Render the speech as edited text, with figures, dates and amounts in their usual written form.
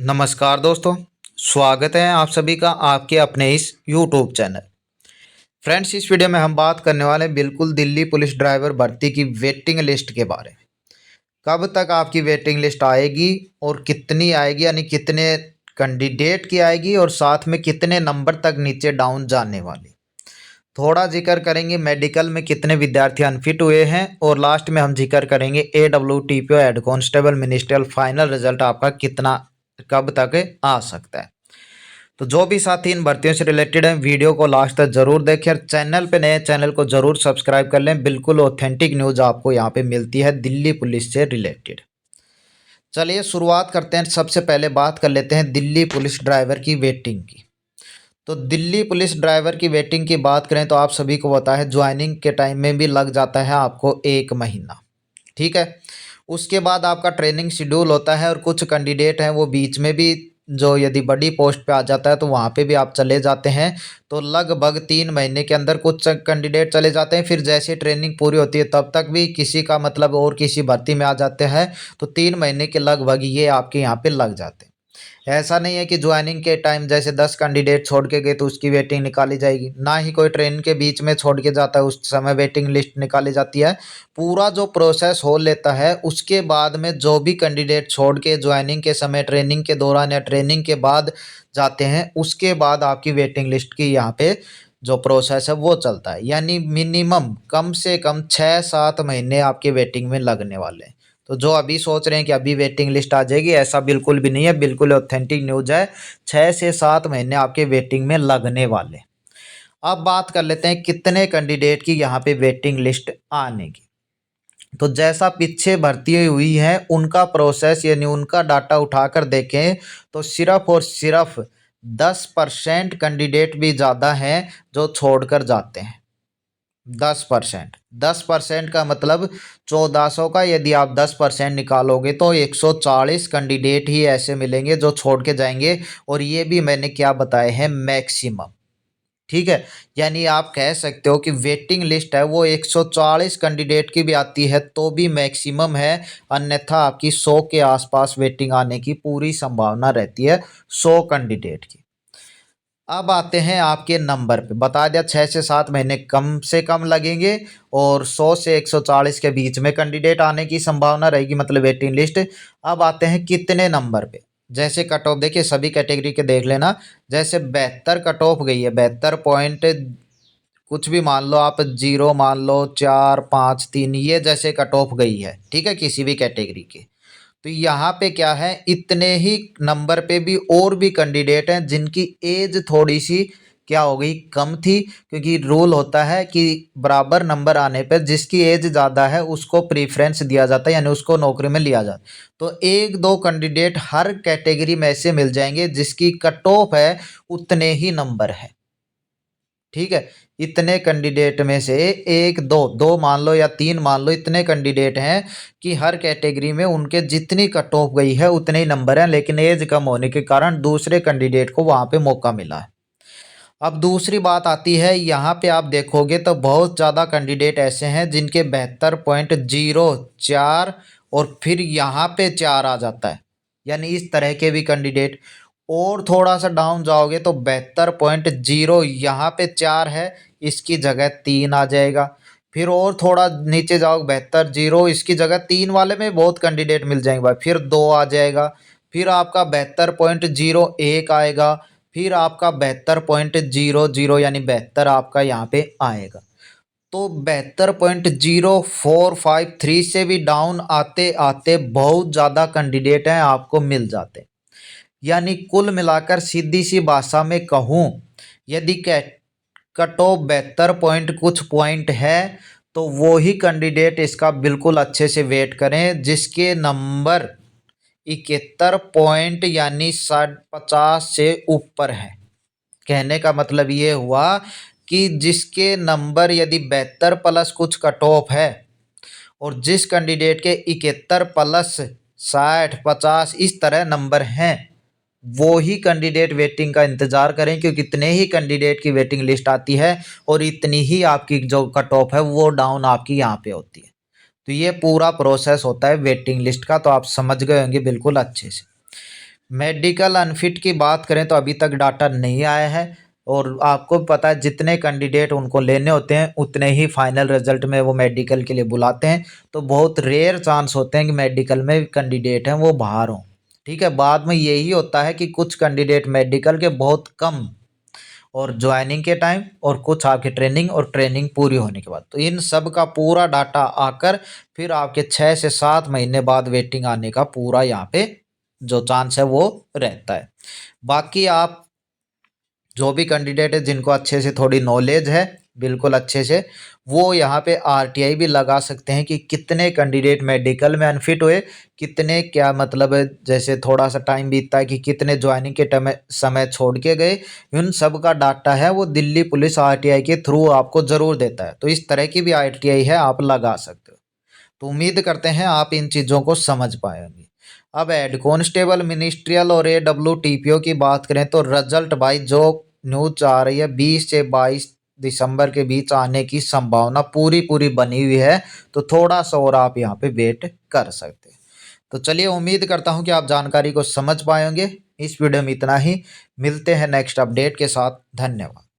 नमस्कार दोस्तों, स्वागत है आप सभी का आपके अपने इस यूट्यूब चैनल। फ्रेंड्स, इस वीडियो में हम बात करने वाले हैं बिल्कुल दिल्ली पुलिस ड्राइवर भर्ती की वेटिंग लिस्ट के बारे में। कब तक आपकी वेटिंग लिस्ट आएगी और कितनी आएगी, यानी कितने कैंडिडेट की आएगी और साथ में कितने नंबर तक नीचे डाउन जाने वाली। थोड़ा जिक्र करेंगे मेडिकल में कितने विद्यार्थी अनफिट हुए हैं और लास्ट में हम जिक्र करेंगे AWTPO head constable ministerial final result आपका कितना कब तक आ सकता है। तो जो भी साथी इन भर्तियों से रिलेटेड हैं वीडियो को लास्ट तक जरूर देखें और चैनल पे नए चैनल को जरूर सब्सक्राइब कर लें। बिल्कुल ऑथेंटिक न्यूज़ आपको यहाँ पे मिलती है दिल्ली पुलिस से रिलेटेड। चलिए शुरुआत करते हैं। सबसे पहले बात कर लेते हैं दिल्ली पुलिस ड्राइवर की वेटिंग की। तो दिल्ली पुलिस ड्राइवर की वेटिंग की बात करें तो आप सभी को पता है ज्वाइनिंग के टाइम में भी लग जाता है आपको 1 महीना। ठीक है, उसके बाद आपका ट्रेनिंग शेड्यूल होता है और कुछ कैंडिडेट हैं वो बीच में भी जो यदि बड़ी पोस्ट पे आ जाता है तो वहाँ पे भी आप चले जाते हैं। तो लगभग 3 महीने के अंदर कुछ कैंडिडेट चले जाते हैं, फिर जैसे ट्रेनिंग पूरी होती है तब तक भी किसी का मतलब और किसी भर्ती में आ जाते हैं। तो 3 महीने के लगभग ये आपके यहाँ पे लग जाते हैं। ऐसा नहीं है कि ज्वाइनिंग के टाइम जैसे 10 कैंडिडेट छोड़ के गए तो उसकी वेटिंग निकाली जाएगी, ना ही कोई ट्रेन के बीच में छोड़ के जाता है उस समय वेटिंग लिस्ट निकाली जाती है। पूरा जो प्रोसेस हो लेता है उसके बाद में जो भी कैंडिडेट छोड़ के ज्वाइनिंग के समय, ट्रेनिंग के दौरान या ट्रेनिंग के बाद जाते हैं, उसके बाद आपकी वेटिंग लिस्ट की यहाँ पे जो प्रोसेस है वो चलता है। यानी मिनिमम कम से कम 6-7 महीने आपके वेटिंग में लगने वाले हैं। तो जो अभी सोच रहे हैं कि अभी वेटिंग लिस्ट आ जाएगी, ऐसा बिल्कुल भी नहीं है, बिल्कुल ऑथेंटिक न्यूज़ है। 6 से 7 महीने आपके वेटिंग में लगने वाले। अब बात कर लेते हैं कितने कैंडिडेट की यहाँ पे वेटिंग लिस्ट आने की। तो जैसा पीछे भर्ती हुई है उनका प्रोसेस यानी उनका डाटा उठाकर देखें तो सिर्फ और सिर्फ 10% कैंडिडेट भी ज़्यादा हैं जो छोड़कर जाते हैं। 10%, 10% का मतलब 1400 का यदि आप 10% निकालोगे तो 140 कैंडिडेट ही ऐसे मिलेंगे जो छोड़ के जाएंगे। और ये भी मैंने क्या बताए हैं, मैक्सिमम। ठीक है, यानी आप कह सकते हो कि वेटिंग लिस्ट है वो 140 कैंडिडेट की भी आती है तो भी मैक्सिमम है, अन्यथा आपकी 100 के आसपास वेटिंग आने की पूरी संभावना रहती है, 100 कैंडिडेट की। अब आते हैं आपके नंबर पे। बता दिया 6 से 7 महीने कम से कम लगेंगे और 100 से 140 के बीच में कैंडिडेट आने की संभावना रहेगी, मतलब वेटिंग लिस्ट। अब आते हैं कितने नंबर पे। जैसे कट ऑफ देखिए सभी कैटेगरी के देख लेना। जैसे 72 कट ऑफ गई है, 72 पॉइंट कुछ भी मान लो आप, 0 मान लो, 4, 5, 3, ये जैसे कट ऑफ गई है, ठीक है, किसी भी कैटेगरी के। तो यहाँ पे क्या है, इतने ही नंबर पे भी और भी कैंडिडेट हैं जिनकी एज थोड़ी सी क्या हो गई, कम थी। क्योंकि रूल होता है कि बराबर नंबर आने पर जिसकी एज ज़्यादा है उसको प्रीफ्रेंस दिया जाता है, यानी उसको नौकरी में लिया जाता है। तो 1-2 कैंडिडेट हर कैटेगरी में ऐसे मिल जाएंगे जिसकी कट ऑफ है उतने ही नंबर है। ठीक है, इतने कैंडिडेट में से 1-2 मान लो या 3 मान लो, इतने कैंडिडेट हैं कि हर कैटेगरी में उनके जितनी कट ऑफ गई है उतने ही नंबर हैं, लेकिन एज कम होने के कारण दूसरे कैंडिडेट को वहाँ पे मौका मिला है। अब दूसरी बात आती है, यहाँ पे आप देखोगे तो बहुत ज़्यादा कैंडिडेट ऐसे हैं जिनके 72.04 और फिर यहाँ पे 4 आ जाता है, यानी इस तरह के भी कैंडिडेट। और थोड़ा सा डाउन जाओगे तो 72.0 यहाँ पे 4 है, इसकी जगह 3 आ जाएगा। फिर और थोड़ा नीचे जाओ 72.0, इसकी जगह 3 वाले में बहुत कैंडिडेट मिल जाएंगे भाई, फिर 2 आ जाएगा। फिर आपका 72.01 आएगा, फिर आपका 72.00 यानी 72 आपका यहाँ पे आएगा। तो 72.0453 से भी डाउन आते आते बहुत ज़्यादा कैंडिडेट हैं आपको मिल जाते। यानी कुल मिलाकर सीधी सी भाषा में कहूँ, यदि कट ऑफ 72 पॉइंट कुछ पॉइंट है तो वो ही कैंडिडेट इसका बिल्कुल अच्छे से वेट करें जिसके नंबर 71 पॉइंट यानी 50 से ऊपर है। कहने का मतलब ये हुआ कि जिसके नंबर यदि 72 प्लस कुछ कट ऑफ है और जिस कैंडिडेट के 71 प्लस 60, 50 इस तरह नंबर हैं, वो ही कैंडिडेट वेटिंग का इंतज़ार करें, क्योंकि इतने ही कैंडिडेट की वेटिंग लिस्ट आती है और इतनी ही आपकी जो कट ऑफ है वो डाउन आपकी यहाँ पे होती है। तो ये पूरा प्रोसेस होता है वेटिंग लिस्ट का, तो आप समझ गए होंगे बिल्कुल अच्छे से। मेडिकल अनफिट की बात करें तो अभी तक डाटा नहीं आया है, और आपको पता है जितने कैंडिडेट उनको लेने होते हैं उतने ही फाइनल रिजल्ट में वो मेडिकल के लिए बुलाते हैं। तो बहुत रेयर चांस होते हैं कि मेडिकल में कैंडिडेट हैं वो बाहर हों। ठीक है, बाद में यही होता है कि कुछ कैंडिडेट मेडिकल के बहुत कम, और ज्वाइनिंग के टाइम, और कुछ आपकी ट्रेनिंग और ट्रेनिंग पूरी होने के बाद। तो इन सब का पूरा डाटा आकर फिर आपके 6 से 7 महीने बाद वेटिंग आने का पूरा यहाँ पे जो चांस है वो रहता है। बाकी आप जो भी कैंडिडेट है जिनको अच्छे से थोड़ी नॉलेज है, बिल्कुल अच्छे से, वो यहाँ पे आरटीआई भी लगा सकते हैं कि कितने कैंडिडेट मेडिकल में अनफिट हुए, कितने क्या मतलब है, जैसे थोड़ा सा टाइम बीतता है कि कितने ज्वाइनिंग के समय छोड़ के गए। इन सब का डाटा है वो दिल्ली पुलिस आरटीआई के थ्रू आपको ज़रूर देता है। तो इस तरह की भी आरटीआई है, आप लगा सकते हो। तो उम्मीद करते हैं आप इन चीज़ों को समझ पाएंगे। अब हेड कांस्टेबल मिनिस्ट्रियल और AWTPO की बात करें तो रिजल्ट भाई जो न्यूज आ रही है 20 से 22 दिसंबर के बीच आने की संभावना पूरी पूरी बनी हुई है। तो थोड़ा सा और आप यहाँ पे वेट कर सकते हैं। तो चलिए, उम्मीद करता हूँ कि आप जानकारी को समझ पाएंगे। इस वीडियो में इतना ही, मिलते हैं नेक्स्ट अपडेट के साथ। धन्यवाद।